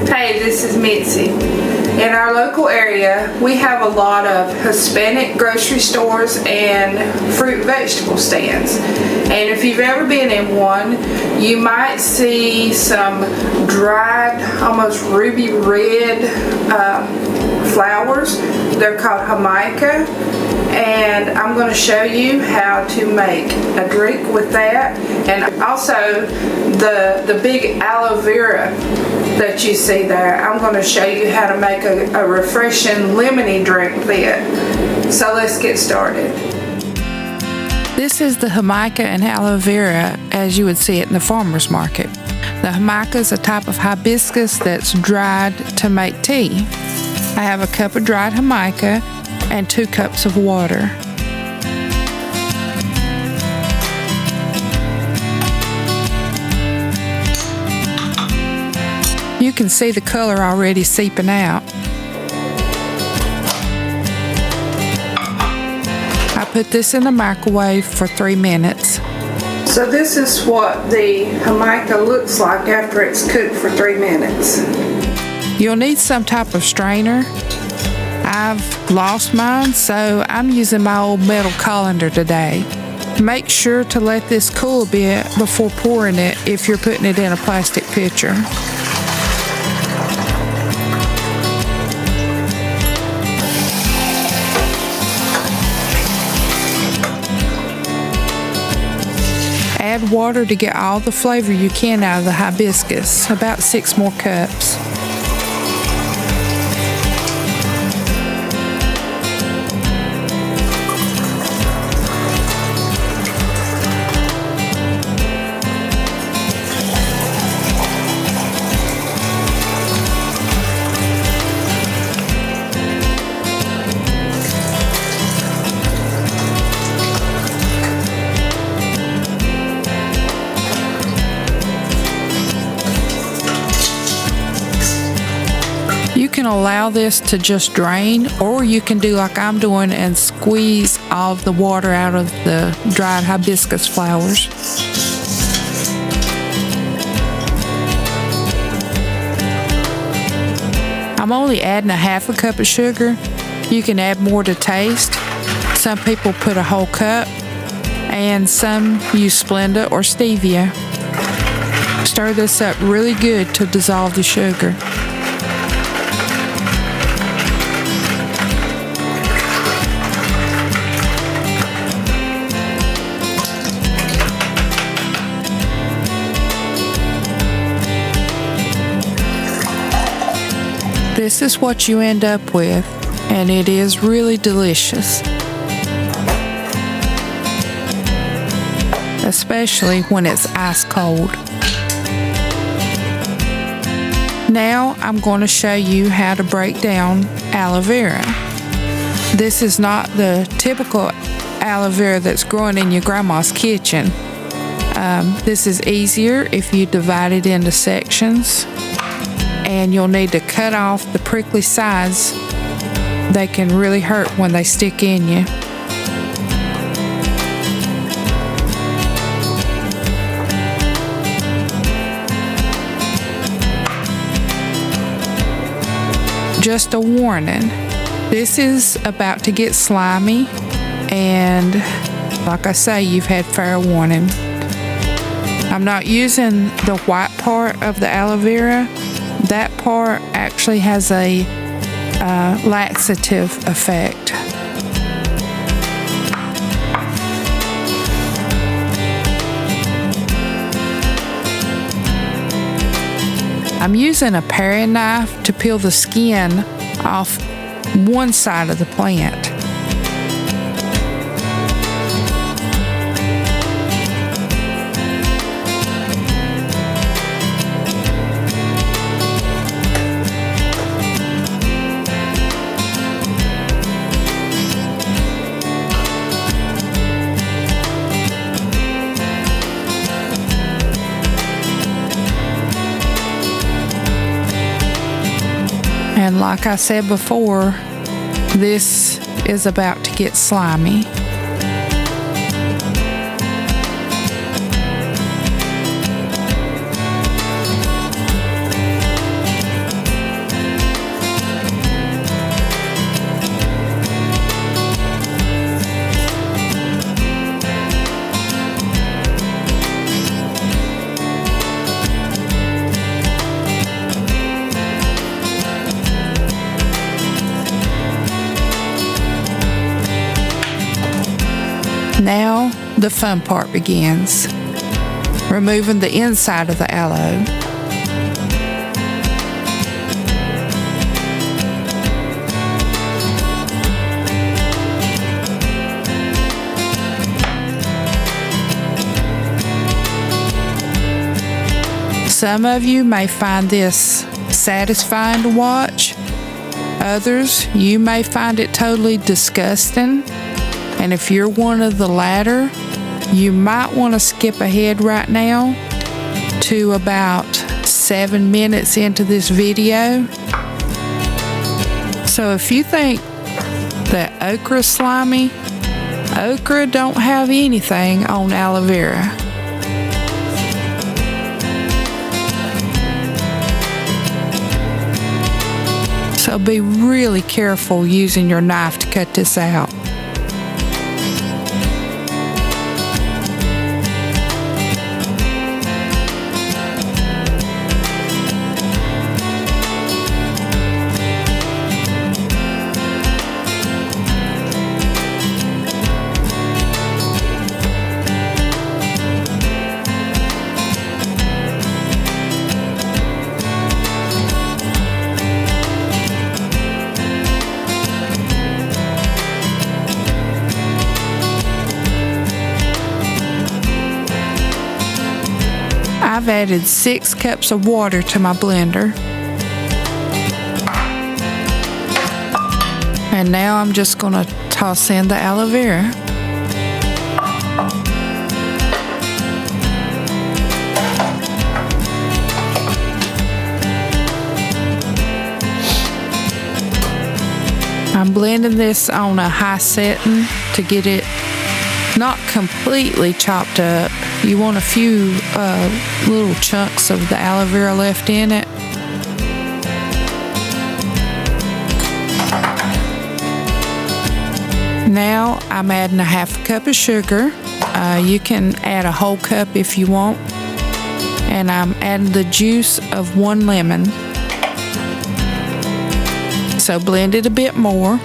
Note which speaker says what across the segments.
Speaker 1: Hey, this is Mitzi. In our local area, we have a lot of Hispanic grocery stores and fruit and vegetable stands. And if you've ever been in one, you might see some dried, almost ruby red flowers. They're called Jamaica. And I'm going to show you how to make a drink with that. And also the big aloe vera that you see there, I'm going to show you how to make a refreshing lemony drink with it. So let's get started.
Speaker 2: This is the Jamaica and aloe vera as you would see it in the farmer's market. The Jamaica is a type of hibiscus that's dried to make tea. I have a cup of dried Jamaica and 2 cups of water. You can see the color already seeping out. I put this in the microwave for 3 minutes.
Speaker 1: So this is what the Jamaica looks like after it's cooked for 3 minutes.
Speaker 2: You'll need some type of strainer. I've lost mine, so I'm using my old metal colander today. Make sure to let this cool a bit before pouring it if you're putting it in a plastic pitcher. Add water to get all the flavor you can out of the hibiscus, about 6 more cups. You can allow this to just drain, or you can do like I'm doing and squeeze all of the water out of the dried hibiscus flowers. I'm only adding a half a cup of sugar. You can add more to taste. Some people put a whole cup, and some use Splenda or stevia. Stir this up really good to dissolve the sugar. This is what you end up with, and it is really delicious. Especially when it's ice cold. Now I'm going to show you how to break down aloe vera. This is not the typical aloe vera that's growing in your grandma's kitchen. This is easier if you divide it into sections. And you'll need to cut off the prickly sides. They can really hurt when they stick in you. Just a warning, this is about to get slimy, and like I say, you've had fair warning. I'm not using the white part of the aloe vera. That part actually has a laxative effect. I'm using a paring knife to peel the skin off one side of the plant. And like I said before, this is about to get slimy. the fun part begins. Removing the inside of the aloe. Some of you may find this satisfying to watch. Others, you may find it totally disgusting. And if you're one of the latter, you might want to skip ahead right now to about 7 minutes into this video. So if you think that okra's slimy, okra don't have anything on aloe vera. So be really careful using your knife to cut this out. I've added 6 cups of water to my blender. And now I'm just going to toss in the aloe vera. I'm blending this on a high setting to get it not completely chopped up. You want a few little chunks of the aloe vera left in it. Now I'm adding a half a cup of sugar. You can add a whole cup if you want. And I'm adding the juice of 1 lemon. So blend it a bit more.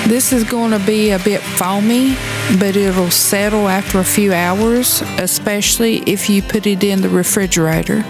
Speaker 2: This is going to be a bit foamy, but it'll settle after a few hours, especially if you put it in the refrigerator.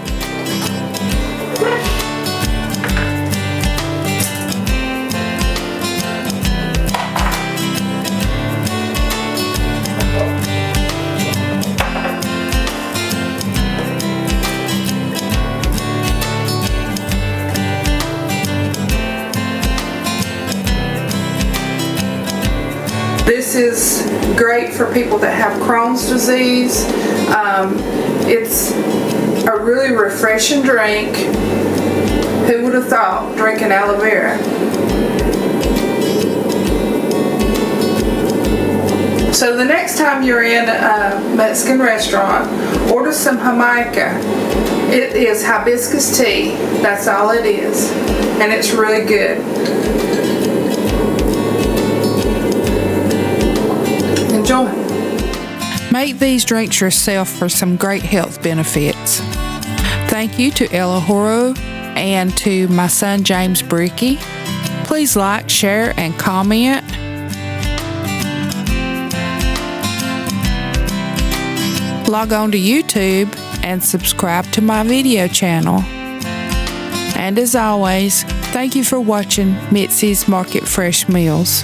Speaker 1: This is great for people that have Crohn's disease. It's a really refreshing drink. Who would have thought drinking aloe vera? So the next time you're in a Mexican restaurant, order some Jamaica. It is hibiscus tea. That's all it is. And it's really good. Enjoy.
Speaker 2: Make these drinks yourself for some great health benefits. Thank you to Ahorro and to my son James Bricky. Please like, share, and comment. Log on to YouTube and subscribe to my video channel. And as always, thank you for watching Mitzi's Market Fresh Meals.